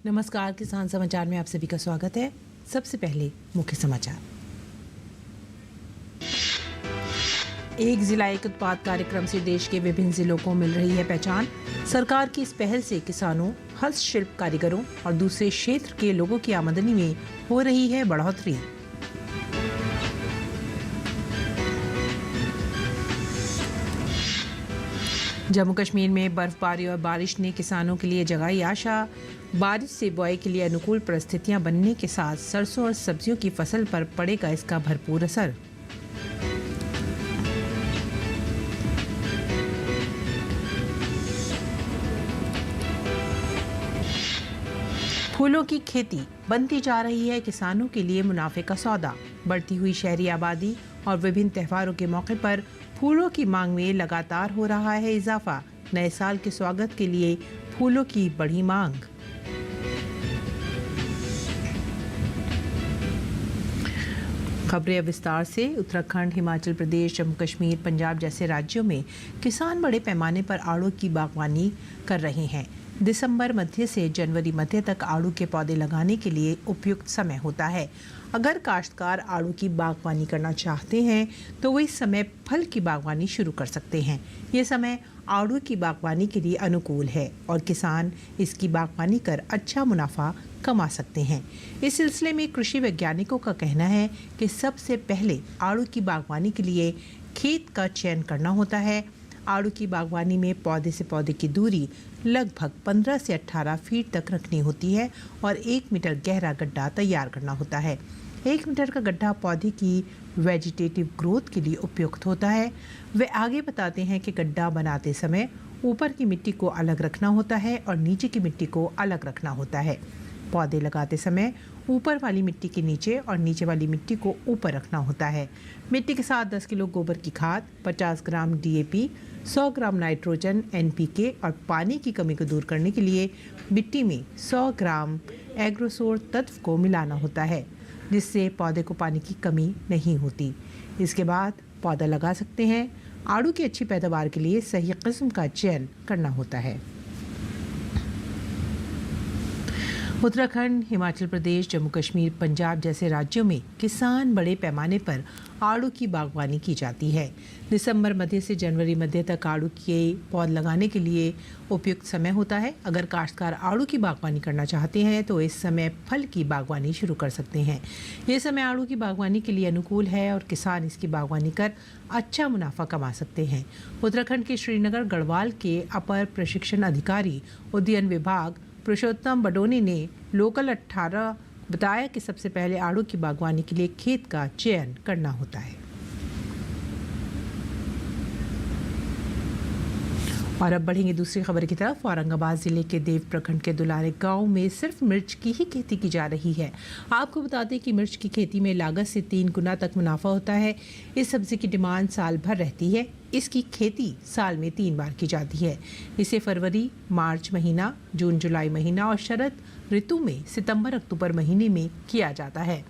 नमस्कार, किसान समाचार में आप सभी का स्वागत है। सबसे पहले मुख्य समाचार। एक जिला एक उत्पाद कार्यक्रम से देश के विभिन्न जिलों को मिल रही है पहचान। सरकार की इस पहल से किसानों, हस्तशिल्प कारीगरों और दूसरे क्षेत्र के लोगों की आमदनी में हो रही है बढ़ोतरी। जम्मू कश्मीर में बर्फबारी और बारिश ने किसानों के लिए जगाई आशा। बारिश से बुआई के लिए अनुकूल परिस्थितियां बनने के साथ सरसों और सब्जियों की फसल पर पड़ेगा इसका भरपूर असर। फूलों की खेती बनती जा रही है किसानों के लिए मुनाफे का सौदा। बढ़ती हुई शहरी आबादी और विभिन्न त्योहारों के मौके पर फूलों की मांग में लगातार हो रहा है इजाफा। नए साल के स्वागत के लिए फूलों की बढ़ी मांग। खबरें विस्तार से। उत्तराखंड, हिमाचल प्रदेश, जम्मू कश्मीर, पंजाब जैसे राज्यों में किसान बड़े पैमाने पर आड़ू की बागवानी कर रहे हैं। दिसंबर मध्य से जनवरी मध्य तक आड़ू के पौधे लगाने के लिए उपयुक्त समय होता है। अगर काश्तकार आड़ू की बागवानी करना चाहते हैं तो वो इस समय फल की बागवानी शुरू कर सकते हैं। ये समय आड़ू की बागवानी के लिए अनुकूल है और किसान इसकी बागवानी कर अच्छा मुनाफा कमा सकते हैं। इस सिलसिले में कृषि वैज्ञानिकों का कहना है कि सबसे पहले आड़ू की बागवानी के लिए खेत का चयन करना होता है। आड़ू की बागवानी में पौधे से पौधे की दूरी लगभग 15 से 18 फीट तक रखनी होती है और 1 मीटर गहरा गड्ढा तैयार करना होता है। 1 मीटर का गड्ढा पौधे की वेजिटेटिव ग्रोथ के लिए उपयुक्त होता है। वे आगे बताते हैं कि गड्ढा बनाते समय ऊपर की मिट्टी को अलग रखना होता है और नीचे की मिट्टी को अलग रखना होता है। पौधे लगाते समय ऊपर वाली मिट्टी के नीचे और नीचे वाली मिट्टी को ऊपर रखना होता है। मिट्टी के साथ 10 किलो गोबर की खाद, 50 ग्राम DAP, 100 ग्राम नाइट्रोजन, NPK और पानी की कमी को दूर करने के लिए मिट्टी में 100 ग्राम एग्रोसोर तत्व को मिलाना होता है, जिससे पौधे को पानी की कमी नहीं होती। इसके बाद पौधा लगा सकते हैं। आड़ू की अच्छी पैदावार के लिए सही किस्म का चयन करना होता है। उत्तराखंड, हिमाचल प्रदेश, जम्मू कश्मीर, पंजाब जैसे राज्यों में किसान बड़े पैमाने पर आड़ू की बागवानी की जाती है। दिसंबर मध्य से जनवरी मध्य तक आड़ू के पौध लगाने के लिए उपयुक्त समय होता है। अगर काश्तकार आड़ू की बागवानी करना चाहते हैं तो इस समय फल की बागवानी शुरू कर सकते हैं। ये समय आड़ू की बागवानी के लिए अनुकूल है और किसान इसकी बागवानी कर अच्छा मुनाफा कमा सकते हैं। उत्तराखंड के श्रीनगर गढ़वाल के अपर प्रशिक्षण अधिकारी उद्यान विभाग पुरुषोत्तम बडोनी ने लोकल 18 बताया कि सबसे पहले आड़ू की बागवानी के लिए खेत का चयन करना होता है। और अब बढ़ेंगे दूसरी खबर की तरफ। औरंगाबाद जिले के देव प्रखंड के दुलारे गांव में सिर्फ मिर्च की ही खेती की जा रही है। आपको बता दें कि मिर्च की खेती में लागत से 3 गुना तक मुनाफा होता है। इस सब्जी की डिमांड साल भर रहती है। इसकी खेती साल में 3 बार की जाती है। इसे फरवरी मार्च महीना, जून जुलाई महीना और शरद ऋतु में सितंबर अक्टूबर महीने में किया जाता है।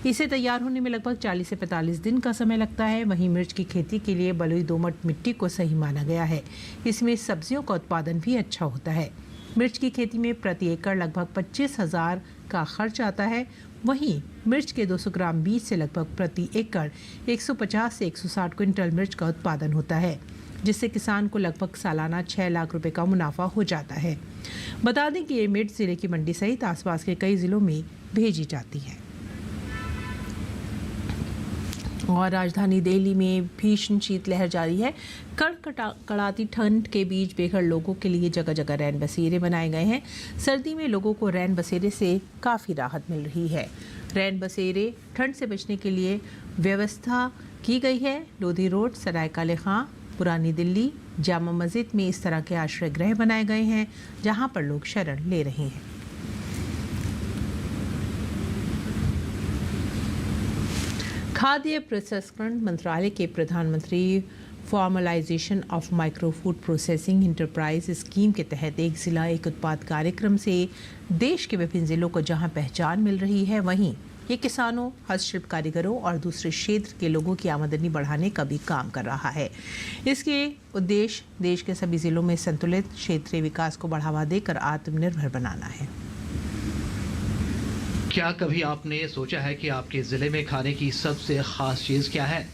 इसे तैयार होने में लगभग 40 से 45 दिन का समय लगता है। वहीं मिर्च की खेती के लिए बलुई दोमट मिट्टी को सही माना गया है। इसमें सब्जियों का उत्पादन भी अच्छा होता है। मिर्च की खेती में प्रति एकड़ लगभग 25,000 का खर्च आता है। वहीं मिर्च के 200 ग्राम बीज से लगभग प्रति एकड़ 150 से 160 क्विंटल मिर्च का उत्पादन होता है, जिससे किसान को लगभग सालाना 6 लाख रुपए का मुनाफा हो जाता है। बता दें कि ये मिर्च जिले की मंडी सहित आसपास के कई जिलों में भेजी जाती है। और राजधानी दिल्ली में भीषण शीतलहर जारी है। कड़ाती ठंड के बीच बेघर लोगों के लिए जगह जगह रैन बसेरे बनाए गए हैं। सर्दी में लोगों को रैन बसेरे से काफ़ी राहत मिल रही है। रैन बसेरे ठंड से बचने के लिए व्यवस्था की गई है। लोधी रोड, सराय काले खां, पुरानी दिल्ली, जामा मस्जिद में इस तरह के आश्रय गृह बनाए गए हैं, जहां पर लोग शरण ले रहे हैं। खाद्य प्रसंस्करण मंत्रालय के प्रधानमंत्री formalisation of micro food processing enterprise scheme के तहत एक जिला एक उत्पाद कार्यक्रम से देश के विभिन्न जिलों को जहां पहचान मिल रही है, वहीं ये किसानों, हस्तशिल्प कारीगरों और दूसरे क्षेत्र के लोगों की आमदनी बढ़ाने का भी काम कर रहा है। इसके उद्देश्य देश के सभी जिलों में संतुलित क्षेत्रीय विकास को बढ़ावा देकर आत्मनिर्भर बनाना है। क्या कभी आपने सोचा है कि आपके ज़िले में खाने की सबसे ख़ास चीज़ क्या है?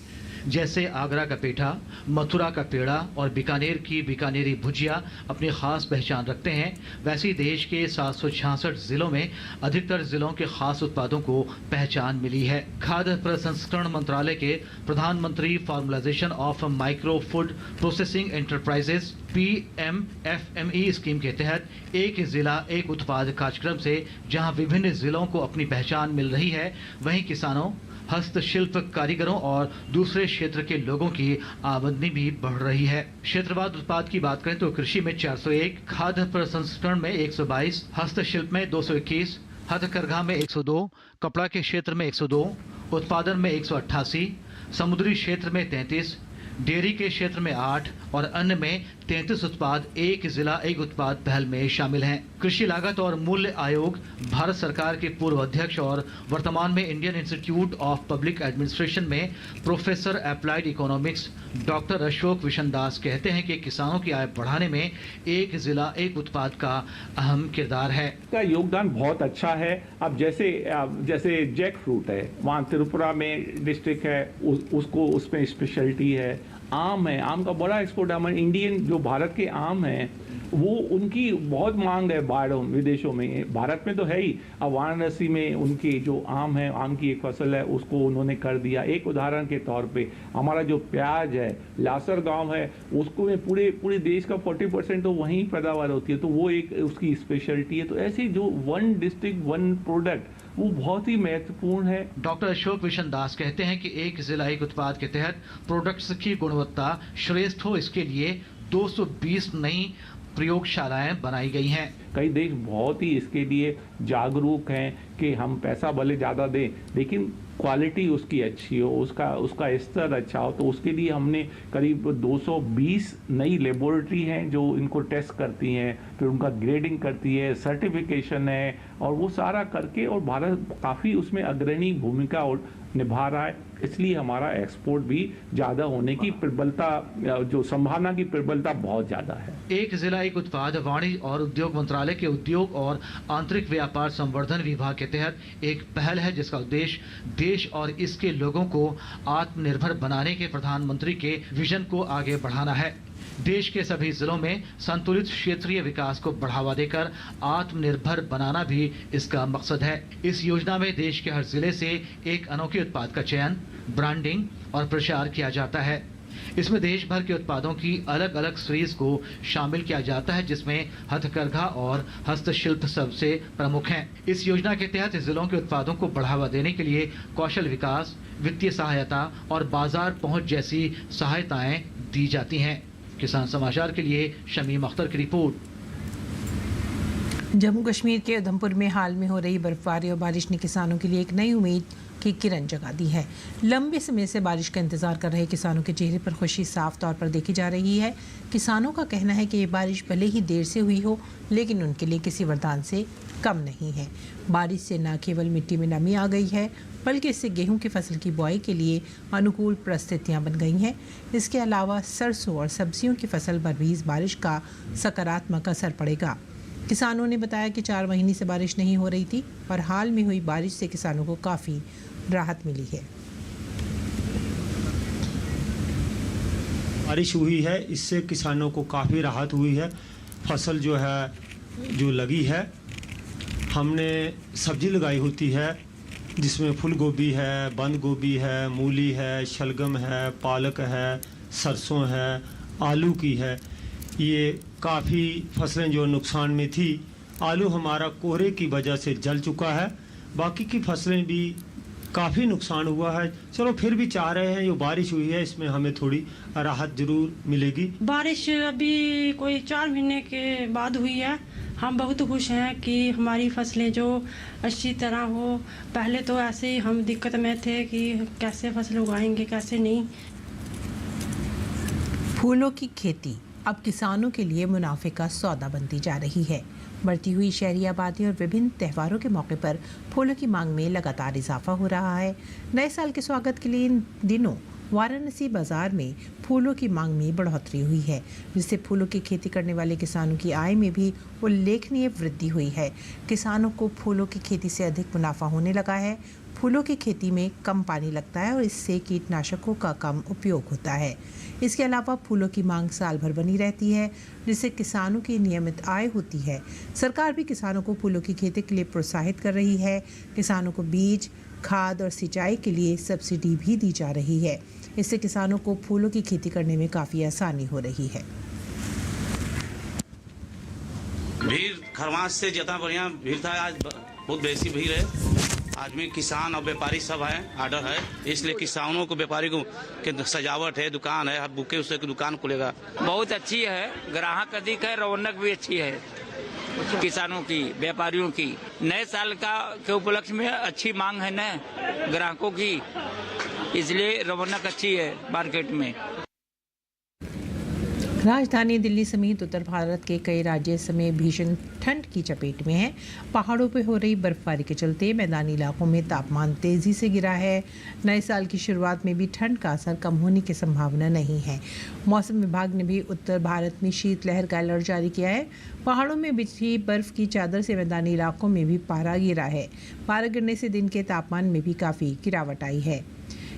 जैसे आगरा का पेठा, मथुरा का पेड़ा और बीकानेर की बीकानेरी भुजिया अपनी ख़ास पहचान रखते हैं, वैसे ही देश के 766 ज़िलों में अधिकतर ज़िलों के ख़ास उत्पादों को पहचान मिली है। खाद्य प्रसंस्करण मंत्रालय के प्रधानमंत्री formalisation of micro food processing enterprises PMFME scheme के तहत एक ज़िला एक उत्पाद कार्यक्रम से जहां विभिन्न ज़िलों को अपनी पहचान मिल रही है, वहीं किसानों, हस्तशिल्प कारीगरों और दूसरे क्षेत्र के लोगों की आमदनी भी बढ़ रही है। क्षेत्रवाद उत्पाद की बात करें तो कृषि में 401, खाद्य प्रसंस्करण में 122, हस्तशिल्प में 221, हथकरघा में 102, कपड़ा के क्षेत्र में 102, उत्पादन में 188, समुद्री क्षेत्र में 33, डेयरी के क्षेत्र में 8 और अन्य में 33 उत्पाद एक जिला एक उत्पाद पहल में शामिल हैं। कृषि लागत और मूल्य आयोग भारत सरकार के पूर्व अध्यक्ष और वर्तमान में Indian Institute of Public Administration में professor applied economics doctor Ashok Vishan Das कहते हैं कि किसानों की आय बढ़ाने में एक जिला एक उत्पाद का अहम किरदार है। का योगदान बहुत अच्छा है। अब जैसे जैक फ्रूट है, वहाँ त्रिपुरा में डिस्ट्रिक्ट है, उसको उसमें स्पेशलिटी है। आम है, आम का बड़ा एक्सपोर्ट है। हमारे इंडियन जो भारत के आम हैं वो उनकी बहुत मांग है बाहर विदेशों में। भारत में तो है ही। अब वाराणसी में उनकी जो आम है, आम की एक फसल है, उसको उन्होंने कर दिया। एक उदाहरण के तौर पे हमारा जो प्याज है, लासर गांव है, उसको में पूरे देश का 40% तो वहीं पैदावार होती है, तो वो एक उसकी स्पेशलिटी है। तो ऐसी जो वन डिस्ट्रिक्ट वन प्रोडक्ट वो बहुत ही महत्वपूर्ण है। डॉक्टर अशोक विशन दास कहते हैं कि एक जिला एक उत्पाद के तहत प्रोडक्ट्स की गुणवत्ता श्रेष्ठ हो, इसके लिए 220 नई प्रयोगशालाएं बनाई गई हैं। कई देश बहुत ही इसके लिए जागरूक हैं कि हम पैसा भले ज़्यादा दें लेकिन क्वालिटी उसकी अच्छी हो, उसका स्तर अच्छा हो। तो उसके लिए हमने करीब 220 नई लेबोरेटरी हैं जो इनको टेस्ट करती हैं, फिर उनका ग्रेडिंग करती है, सर्टिफिकेशन है, और वो सारा करके, और भारत काफ़ी उसमें अग्रणी भूमिका निभा रहा है। इसलिए हमारा एक्सपोर्ट भी ज़्यादा होने की प्रबलता, जो संभावना की प्रबलता बहुत ज़्यादा है। एक जिला एक उत्पाद वाणिज्य और उद्योग मंत्रालय के उद्योग और आंतरिक व्यापार संवर्धन विभाग के तहत एक पहल है जिसका उद्देश्य देश और इसके लोगों को आत्मनिर्भर बनाने के प्रधानमंत्री के विजन को आगे बढ़ाना है। देश के सभी जिलों में संतुलित क्षेत्रीय विकास को बढ़ावा देकर आत्मनिर्भर बनाना भी इसका मकसद है। इस योजना में देश के हर जिले से एक अनोखे उत्पाद का चयन, ब्रांडिंग और प्रचार किया जाता है। इसमें देश भर के उत्पादों की अलग अलग सीरीज को शामिल किया जाता है, जिसमें हथकरघा और हस्तशिल्प सबसे प्रमुख हैं। इस योजना के तहत जिलों के उत्पादों को बढ़ावा देने के लिए कौशल विकास, वित्तीय सहायता और बाजार पहुंच जैसी सहायताएं दी जाती हैं। किसान समाचार के लिए शमीम अख्तर की रिपोर्ट। जम्मू कश्मीर के उधमपुर में हाल में हो रही बर्फबारी और बारिश ने किसानों के लिए एक नई उम्मीद की किरण जगा दी है। लंबे समय से बारिश का इंतजार कर रहे किसानों के चेहरे पर खुशी साफ तौर पर देखी जा रही है। किसानों का कहना है कि ये बारिश भले ही देर से हुई हो, लेकिन उनके लिए किसी वरदान से कम नहीं है। बारिश से न केवल मिट्टी में नमी आ गई है, बल्कि इससे गेहूं की फसल की बुआई के लिए अनुकूल परिस्थितियां बन गई हैं। इसके अलावा सरसों और सब्जियों की फसल पर भी इस बारिश का सकारात्मक असर पड़ेगा। किसानों ने बताया कि 4 महीने से बारिश नहीं हो रही थी और हाल में हुई बारिश से किसानों को काफ़ी राहत मिली है। बारिश हुई है, इससे किसानों को काफ़ी राहत हुई है। फसल जो लगी है, हमने सब्जी लगाई होती है जिसमें फूल गोभी है, बंद गोभी है, मूली है, शलगम है, पालक है, सरसों है, आलू की है। ये काफ़ी फसलें जो नुकसान में थी, आलू हमारा कोहरे की वजह से जल चुका है, बाकी की फसलें भी काफ़ी नुकसान हुआ है। चलो फिर भी चाह रहे हैं जो बारिश हुई है इसमें हमें थोड़ी राहत जरूर मिलेगी। बारिश अभी कोई 4 महीने के बाद हुई है। हम बहुत खुश हैं कि हमारी फसलें जो अच्छी तरह हो। पहले तो ऐसे ही हम दिक्कत में थे कि कैसे फसल उगाएंगे कैसे नहीं। फूलों की खेती अब किसानों के लिए मुनाफे का सौदा बनती जा रही है। बढ़ती हुई शहरी आबादी और विभिन्न त्योहारों के मौके पर फूलों की मांग में लगातार इजाफा हो रहा है। नए साल के स्वागत के लिए इन दिनों वाराणसी बाजार में फूलों की मांग में बढ़ोतरी हुई है, जिससे फूलों की खेती करने वाले किसानों की आय में भी उल्लेखनीय वृद्धि हुई है। किसानों को फूलों की खेती से अधिक मुनाफा होने लगा है। फूलों की खेती में कम पानी लगता है और इससे कीटनाशकों का कम उपयोग होता है। इसके अलावा फूलों की मांग साल भर बनी रहती है, जिससे किसानों की नियमित आय होती है। सरकार भी किसानों को फूलों की खेती के लिए प्रोत्साहित कर रही है। किसानों को बीज, खाद और सिंचाई के लिए सब्सिडी भी दी जा रही है। इससे किसानों को फूलों की खेती करने में काफ़ी आसानी हो रही है। भीड़ खरमास से जितना बढ़िया भीड़ था, आज बहुत बेसी भीड़ है। आदमी किसान और व्यापारी सब है, आर्डर है, इसलिए किसानों को व्यापारी को के सजावट है, दुकान है, हर बुके उससे दुकान खुलेगा। बहुत अच्छी है, ग्राहक अधिक है, रौनक भी अच्छी है किसानों की, व्यापारियों की। नए साल का के उपलक्ष्य में अच्छी मांग है न ग्राहकों की, इसलिए रौनक अच्छी है मार्केट में। राजधानी दिल्ली समेत उत्तर भारत के कई राज्य इस समय भीषण ठंड की चपेट में हैं। पहाड़ों पर हो रही बर्फबारी के चलते मैदानी इलाकों में तापमान तेजी से गिरा है। नए साल की शुरुआत में भी ठंड का असर कम होने की संभावना नहीं है। मौसम विभाग ने भी उत्तर भारत में शीतलहर का अलर्ट जारी किया है। पहाड़ों में बिछी बर्फ की चादर से मैदानी इलाकों में भी पारा गिरा है। पारा गिरने से दिन के तापमान में भी काफ़ी गिरावट आई है।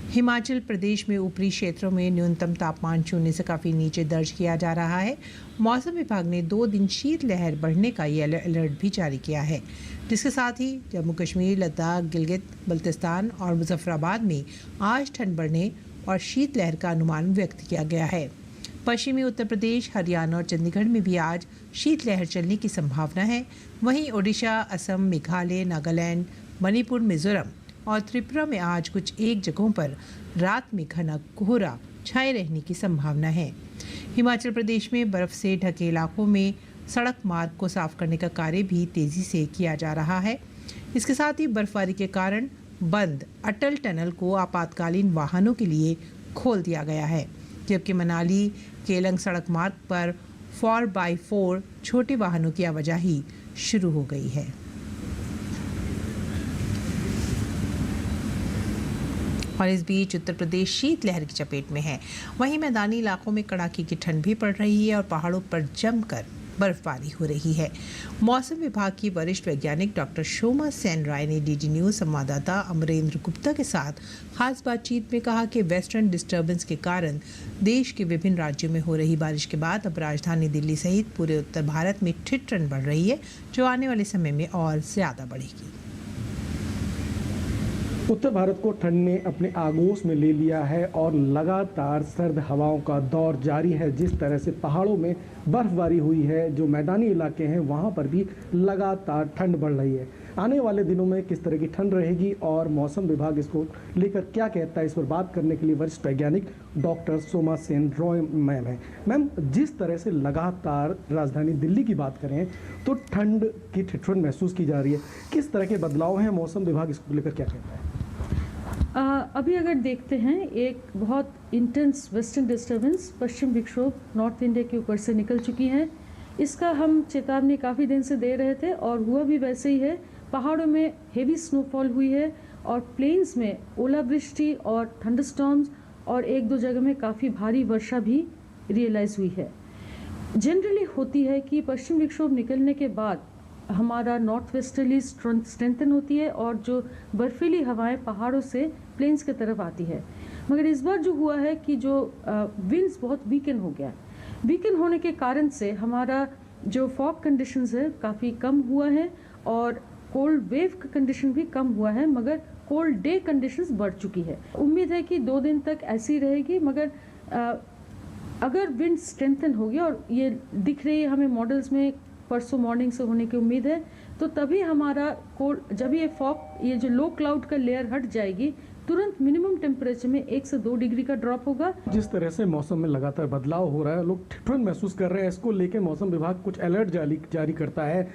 हिमाचल प्रदेश में ऊपरी क्षेत्रों में न्यूनतम तापमान शून्य से काफ़ी नीचे दर्ज किया जा रहा है। मौसम विभाग ने 2 दिन शीतलहर बढ़ने का येलो अलर्ट भी जारी किया है, जिसके साथ ही जम्मू कश्मीर, लद्दाख, गिलगित बल्तिस्तान और मुजफ्फराबाद में आज ठंड बढ़ने और शीतलहर का अनुमान व्यक्त किया गया है। पश्चिमी उत्तर प्रदेश, हरियाणा और चंडीगढ़ में भी आज शीतलहर चलने की संभावना है। वहीं ओडिशा, असम, मेघालय, नागालैंड, मणिपुर, मिजोरम और त्रिपुरा में आज कुछ एक जगहों पर रात में घना कोहरा छाए रहने की संभावना है। हिमाचल प्रदेश में बर्फ से ढके इलाकों में सड़क मार्ग को साफ करने का कार्य भी तेजी से किया जा रहा है। इसके साथ ही बर्फबारी के कारण बंद अटल टनल को आपातकालीन वाहनों के लिए खोल दिया गया है, जबकि मनाली केलंग सड़क मार्ग पर 4x4 छोटे वाहनों की आवाजाही शुरू हो गई है। और इस बीच उत्तर प्रदेश शीतलहर की चपेट में है। वहीं मैदानी इलाकों में कड़ाके की ठंड भी पड़ रही है और पहाड़ों पर जमकर बर्फबारी हो रही है। मौसम विभाग की वरिष्ठ वैज्ञानिक डॉक्टर शोमा सेन राय ने डीडी न्यूज संवाददाता अमरेंद्र गुप्ता के साथ खास बातचीत में कहा कि वेस्टर्न डिस्टर्बेंस के कारण देश के विभिन्न राज्यों में हो रही बारिश के बाद अब राजधानी दिल्ली सहित पूरे उत्तर भारत में ठंड बढ़ रही है, जो आने वाले समय में और ज्यादा बढ़ेगी। उत्तर भारत को ठंड ने अपने आगोश में ले लिया है और लगातार सर्द हवाओं का दौर जारी है। जिस तरह से पहाड़ों में बर्फबारी हुई है, जो मैदानी इलाके हैं वहां पर भी लगातार ठंड बढ़ रही है। आने वाले दिनों में किस तरह की ठंड रहेगी और मौसम विभाग इसको लेकर क्या कहता है, इस पर बात करने के लिए वरिष्ठ वैज्ञानिक डॉक्टर सोमा सेन रॉय मैम है। मैम, जिस तरह से लगातार राजधानी दिल्ली की बात करें तो ठंड की ठिठुरन महसूस की जा रही है, किस तरह के बदलाव हैं, मौसम विभाग इसको लेकर क्या कहता है? अभी अगर देखते हैं, एक बहुत इंटेंस वेस्टर्न डिस्टर्बेंस पश्चिम विक्षोभ नॉर्थ इंडिया के ऊपर से निकल चुकी है। इसका हम चेतावनी काफ़ी दिन से दे रहे थे और हुआ भी वैसे ही है। पहाड़ों में हेवी स्नोफॉल हुई है और प्लेन्स में ओलावृष्टि और थंडरस्टॉर्म्स और 1-2 जगह में काफ़ी भारी वर्षा भी रियलाइज़ हुई है। जनरली होती है कि पश्चिम विक्षोभ निकलने के बाद हमारा नॉर्थ वेस्टर्ली स्ट्रेंथन होती है और जो बर्फीली हवाएं पहाड़ों से प्लेन्स की तरफ आती है। मगर इस बार जो हुआ है कि जो विंड्स बहुत वीकन हो गया। वीकन होने के कारण से हमारा जो फॉग कंडीशंस है काफ़ी कम हुआ है और कोल्ड वेव का कंडीशन भी कम हुआ है, मगर कोल्ड डे कंडीशंस बढ़ चुकी है। उम्मीद है कि 2 दिन तक ऐसी रहेगी, मगर अगर विंड स्ट्रेंथन होगी और ये दिख रही है हमें मॉडल्स में परसों मॉर्निंग से होने की उम्मीद है, तो तभी हमारा जब ये फॉग, ये जो लो क्लाउड का लेयर हट जाएगी, तुरंत मिनिमम टेम्परेचर में 1 से 2 डिग्री का ड्रॉप होगा। जिस तरह से मौसम में लगातार बदलाव हो रहा है, लोग ठिठुरन महसूस कर रहे हैं, इसको लेकर मौसम विभाग कुछ अलर्ट जारी करता है।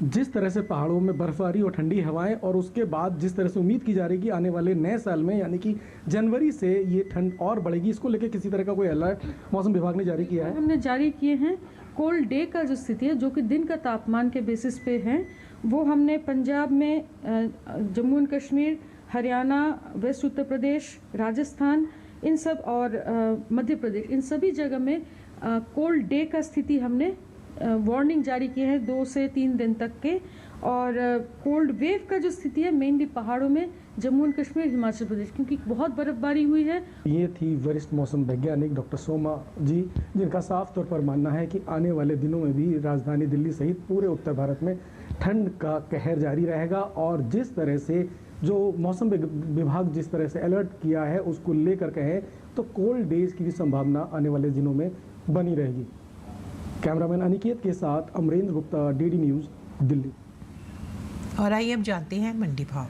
जिस तरह से पहाड़ों में बर्फबारी और ठंडी हवाएं और उसके बाद जिस तरह से उम्मीद की जा रही है कि आने वाले नए साल में यानी कि जनवरी से ये ठंड और बढ़ेगी, इसको लेकर किसी तरह का कोई अलर्ट मौसम विभाग ने जारी किया है? हमने जारी किए हैं। कोल्ड डे का जो स्थिति है, जो कि दिन का तापमान के बेसिस पे है, वो हमने पंजाब में, जम्मू एंड कश्मीर, हरियाणा, वेस्ट उत्तर प्रदेश, राजस्थान, इन सब और मध्य प्रदेश, इन सभी जगह में कोल्ड डे का स्थिति हमने वार्निंग जारी की है 2 से 3 दिन तक के। और कोल्ड वेव का जो स्थिति है मेनली पहाड़ों में, जम्मू एंड कश्मीर, हिमाचल प्रदेश, क्योंकि बहुत बर्फबारी हुई है। ये थी वरिष्ठ मौसम वैज्ञानिक डॉक्टर सोमा जी, जिनका साफ तौर पर मानना है कि आने वाले दिनों में भी राजधानी दिल्ली सहित पूरे उत्तर भारत में ठंड का कहर जारी रहेगा। और जिस तरह से जो मौसम विभाग जिस तरह से अलर्ट किया है उसको लेकर कहें तो कोल्ड डेज की भी संभावना आने वाले दिनों में बनी रहेगी। कैमरामैन अनिकेत के साथ अमरेंद्र गुप्ता, डीडी न्यूज़, दिल्ली। और आइए अब जानते हैं मंडी भाव।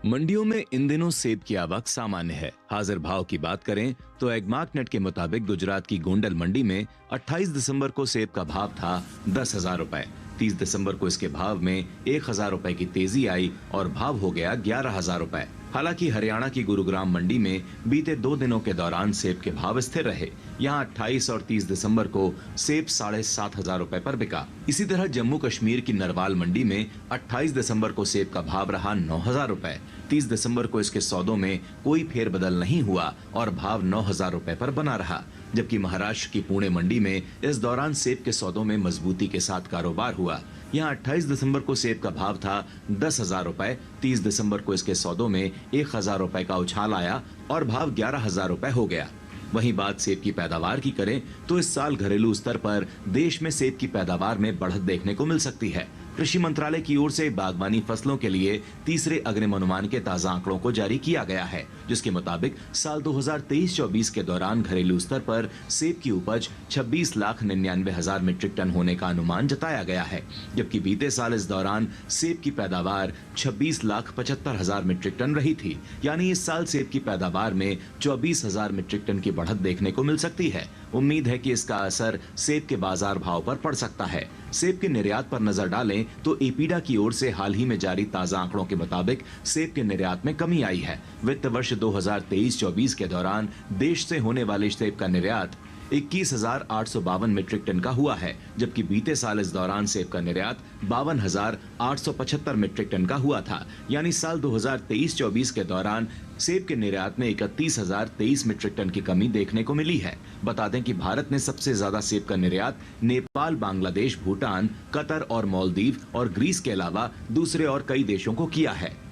मंडियों में इन दिनों सेब की आवक सामान्य है। हाजिर भाव की बात करें तो एगमार्कनेट के मुताबिक गुजरात की गोंडल मंडी में 28 दिसंबर को सेब का भाव था 10,000 रुपए। 30 दिसंबर को इसके भाव में 1,000 रुपए की तेजी आई और भाव हो गया 11,000 रुपए। हालांकि हरियाणा की गुरुग्राम मंडी में बीते 2 दिनों के दौरान सेब के भाव स्थिर रहे। यहां 28 और 30 दिसंबर को सेब 7,500 रुपए पर बिका। इसी तरह जम्मू कश्मीर की नरवाल मंडी में 28 दिसंबर को सेब का भाव रहा 9,000 रुपए। 30 दिसंबर को इसके सौदों में कोई फेरबदल नहीं हुआ और भाव 9,000 रुपए पर बना रहा। जबकि महाराष्ट्र की पुणे मंडी में इस दौरान सेब के सौदों में मजबूती के साथ कारोबार हुआ। यहाँ 28 दिसंबर को सेब का भाव था 10,000 रुपए। 30 दिसंबर को इसके सौदों में 1,000 रुपए का उछाल आया और भाव 11,000 रुपए हो गया। वहीं बात सेब की पैदावार की करें तो इस साल घरेलू स्तर पर देश में सेब की पैदावार में बढ़त देखने को मिल सकती है। कृषि मंत्रालय की ओर से बागवानी फसलों के लिए तीसरे अग्रिम अनुमान के ताजा आंकड़ों को जारी किया गया है, जिसके मुताबिक साल 2023-24 के दौरान घरेलू स्तर पर सेब की उपज 26,99,000 मीट्रिक टन होने का अनुमान जताया गया है। जबकि बीते साल इस दौरान सेब की पैदावार 26,75,000 मीट्रिक टन रही थी। यानी इस साल सेब की पैदावार में 24,000 मीट्रिक टन की बढ़त देखने को मिल सकती है। उम्मीद है कि इसका असर सेब के बाजार भाव पर पड़ सकता है। सेब के निर्यात पर नजर डालें तो एपीडा की ओर से हाल ही में जारी ताजा आंकड़ों के मुताबिक सेब के निर्यात में कमी आई है। वित्त वर्ष 2023-24 के दौरान देश से होने वाले सेब का निर्यात 21,852 मीट्रिक टन का हुआ है, जबकि बीते साल इस दौरान सेब का निर्यात 52,875 मीट्रिक टन का हुआ था। यानी साल 2023-24 के दौरान सेब के निर्यात में 31,023 मीट्रिक टन की कमी देखने को मिली है। बता दें कि भारत ने सबसे ज्यादा सेब का निर्यात नेपाल, बांग्लादेश, भूटान, कतर और मालदीव और ग्रीस के अलावा दूसरे और कई देशों को किया है।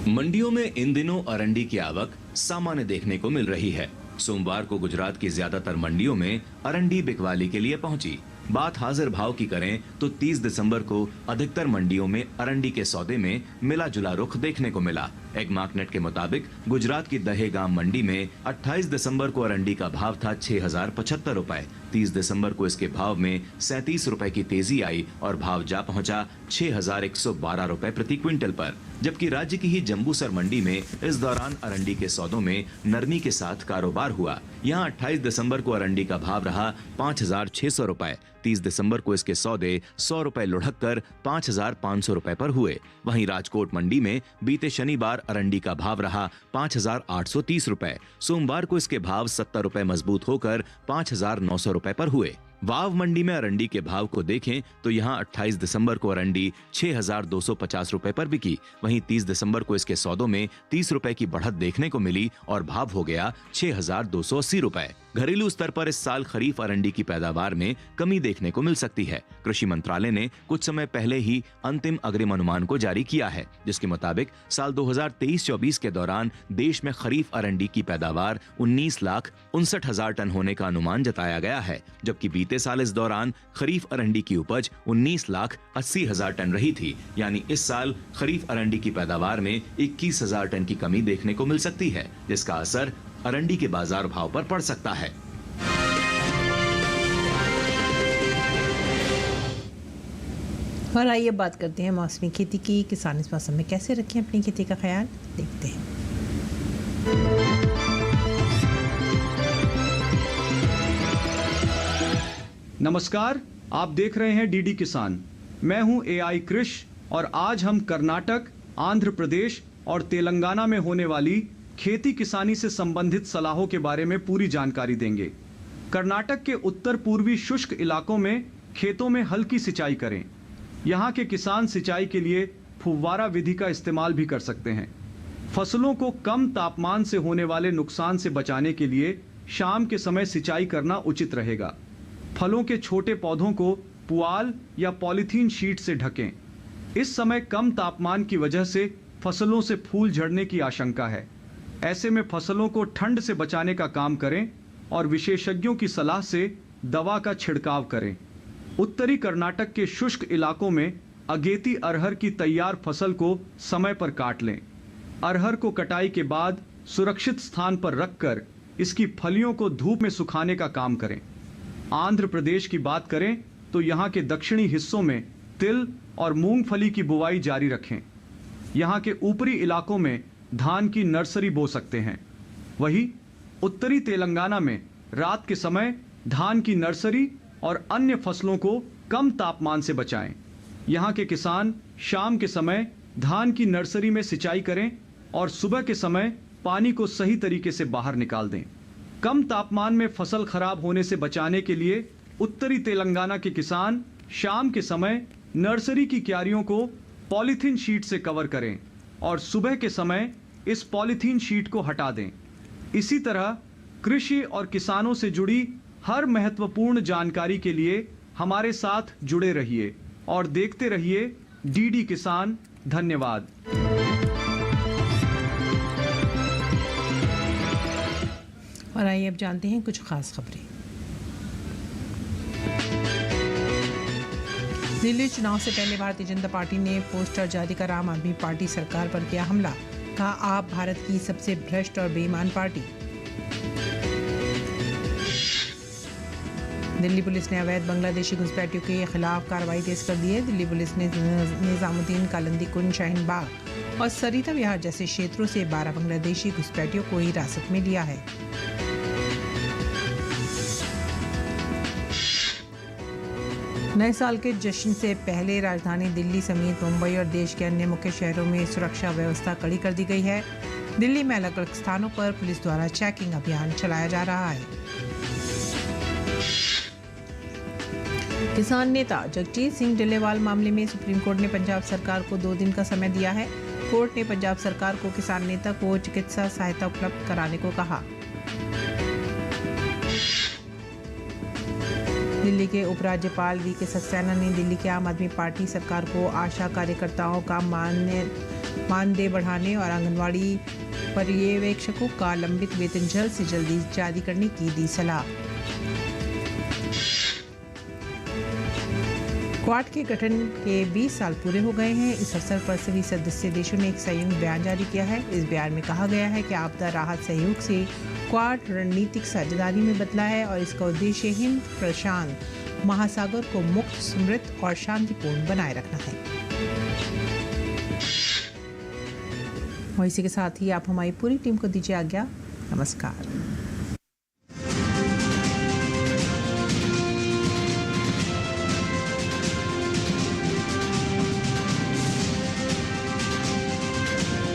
मंडियों में इन दिनों अरंडी की आवक सामान्य देखने को मिल रही है। सोमवार को गुजरात की ज्यादातर मंडियों में अरंडी बिकवाली के लिए पहुंची। बात हाजिर भाव की करें तो 30 दिसंबर को अधिकतर मंडियों में अरंडी के सौदे में मिला जुला रुख देखने को मिला। एगमार्कनेट के मुताबिक गुजरात की दहेगाम मंडी में 28 दिसंबर को अरंडी का भाव था 6,075 रुपए। 30 दिसंबर को इसके भाव में 37 रुपए की तेजी आई और भाव जा पहुंचा 6,112 रुपए प्रति क्विंटल पर। जबकि राज्य की ही जम्बूसर मंडी में इस दौरान अरंडी के सौदों में नरमी के साथ कारोबार हुआ। यहाँ 28 दिसंबर को अरंडी का भाव रहा 5,600 रुपए। 30 दिसंबर को इसके सौदे 100 रुपए लुढ़क कर 5,500 रुपए पर हुए। वहीं राजकोट मंडी में बीते शनिवार अरंडी का भाव रहा 5,830 रुपए। सोमवार को इसके भाव 70 रुपए मजबूत होकर 5,900 रुपए पर हुए। वाव मंडी में अरंडी के भाव को देखें तो यहां 28 दिसंबर को अरंडी 6,250 रुपए पर बिकी। वहीं 30 दिसंबर को इसके सौदों में 30 रुपए की बढ़त देखने को मिली और भाव हो गया 6,280 रुपए। घरेलू स्तर पर इस साल खरीफ अरंडी की पैदावार में कमी देखने को मिल सकती है। कृषि मंत्रालय ने कुछ समय पहले ही अंतिम अग्रिम अनुमान को जारी किया है, जिसके मुताबिक साल 2023-24 के दौरान देश में खरीफ अरंडी की पैदावार 19,59,000 टन होने का अनुमान जताया गया है। जबकि बीते साल इस दौरान खरीफ अरंडी की उपज 19,80,000 टन रही थी। यानी इस साल खरीफ अरंडी की पैदावार में 21,000 टन की कमी देखने को मिल सकती है, जिसका असर अरंडी के बाजार भाव पर पड़ सकता है। और आइए बात करते हैं मौसमी खेती की। किसान इस मौसम में कैसे रखें अपनी खेती का ख्याल, देखते हैं। नमस्कार, आप देख रहे हैं डीडी किसान। मैं हूं AI कृष और आज हम कर्नाटक, आंध्र प्रदेश और तेलंगाना में होने वाली खेती किसानी से संबंधित सलाहों के बारे में पूरी जानकारी देंगे। कर्नाटक के उत्तर पूर्वी शुष्क इलाकों में खेतों में हल्की सिंचाई करें। यहाँ के किसान सिंचाई के लिए फुव्वारा विधि का इस्तेमाल भी कर सकते हैं। फसलों को कम तापमान से होने वाले नुकसान से बचाने के लिए शाम के समय सिंचाई करना उचित रहेगा। फलों के छोटे पौधों को पुआल या पॉलीथीन शीट से ढकें। इस समय कम तापमान की वजह से फसलों से फूल झड़ने की आशंका है। ऐसे में फसलों को ठंड से बचाने का काम करें और विशेषज्ञों की सलाह से दवा का छिड़काव करें। उत्तरी कर्नाटक के शुष्क इलाकों में अगेती अरहर की तैयार फसल को समय पर काट लें। अरहर को कटाई के बाद सुरक्षित स्थान पर रखकर इसकी फलियों को धूप में सुखाने का काम करें। आंध्र प्रदेश की बात करें तो यहाँ के दक्षिणी हिस्सों में तिल और मूंगफली की बुवाई जारी रखें। यहाँ के ऊपरी इलाकों में धान की नर्सरी बो सकते हैं। वहीं उत्तरी तेलंगाना में रात के समय धान की नर्सरी और अन्य फसलों को कम तापमान से बचाएं। यहाँ के किसान शाम के समय धान की नर्सरी में सिंचाई करें और सुबह के समय पानी को सही तरीके से बाहर निकाल दें। कम तापमान में फसल खराब होने से बचाने के लिए उत्तरी तेलंगाना के किसान शाम के समय नर्सरी की क्यारियों को पॉलीथीन शीट से कवर करें और सुबह के समय इस पॉलीथीन शीट को हटा दें। इसी तरह कृषि और किसानों से जुड़ी हर महत्वपूर्ण जानकारी के लिए हमारे साथ जुड़े रहिए और देखते रहिए डीडी किसान। धन्यवाद। और आइए अब जानते हैं कुछ खास खबरें। दिल्ली चुनाव से पहले भारतीय जनता पार्टी ने पोस्टर जारी कर आम आदमी पार्टी सरकार पर किया हमला। कहा, आप भारत की सबसे भ्रष्ट और बेईमान पार्टी। दिल्ली पुलिस ने अवैध बांग्लादेशी घुसपैठियों के खिलाफ कार्रवाई तेज कर दी है। दिल्ली पुलिस ने निजामुद्दीन, कालिंदी कुंज, शाहीन बाग और सरिता विहार जैसे क्षेत्रों से 12 बांग्लादेशी घुसपैठियों को हिरासत में लिया है। नए साल के जश्न से पहले राजधानी दिल्ली समेत मुंबई और देश के अन्य मुख्य शहरों में सुरक्षा व्यवस्था कड़ी कर दी गई है। दिल्ली में अलग अलग स्थानों पर पुलिस द्वारा चेकिंग अभियान चलाया जा रहा है। किसान नेता जगजीत सिंह डल्लेवाल मामले में सुप्रीम कोर्ट ने पंजाब सरकार को 2 दिन का समय दिया है। कोर्ट ने पंजाब सरकार को किसान नेता को चिकित्सा सहायता उपलब्ध कराने को कहा। दिल्ली के उपराज्यपाल वी.के. सक्सेना ने दिल्ली की आम आदमी पार्टी सरकार को आशा कार्यकर्ताओं का मानदेय बढ़ाने और आंगनवाड़ी पर्यवेक्षकों का लंबित वेतन जल्द से जल्दी जारी करने की दी सलाह। क्वाड के गठन के 20 साल पूरे हो गए हैं। इस अवसर पर सभी सदस्य देशों ने एक संयुक्त बयान जारी किया है। इस बयान में कहा गया है कि आपदा राहत सहयोग से क्वाड रणनीतिक साझेदारी में बदला है और इसका उद्देश्य हिंद प्रशांत महासागर को मुक्त, समृद्ध और शांतिपूर्ण बनाए रखना है। और इसी के साथ ही आप हमारी पूरी टीम को दीजिए आज्ञा। नमस्कार।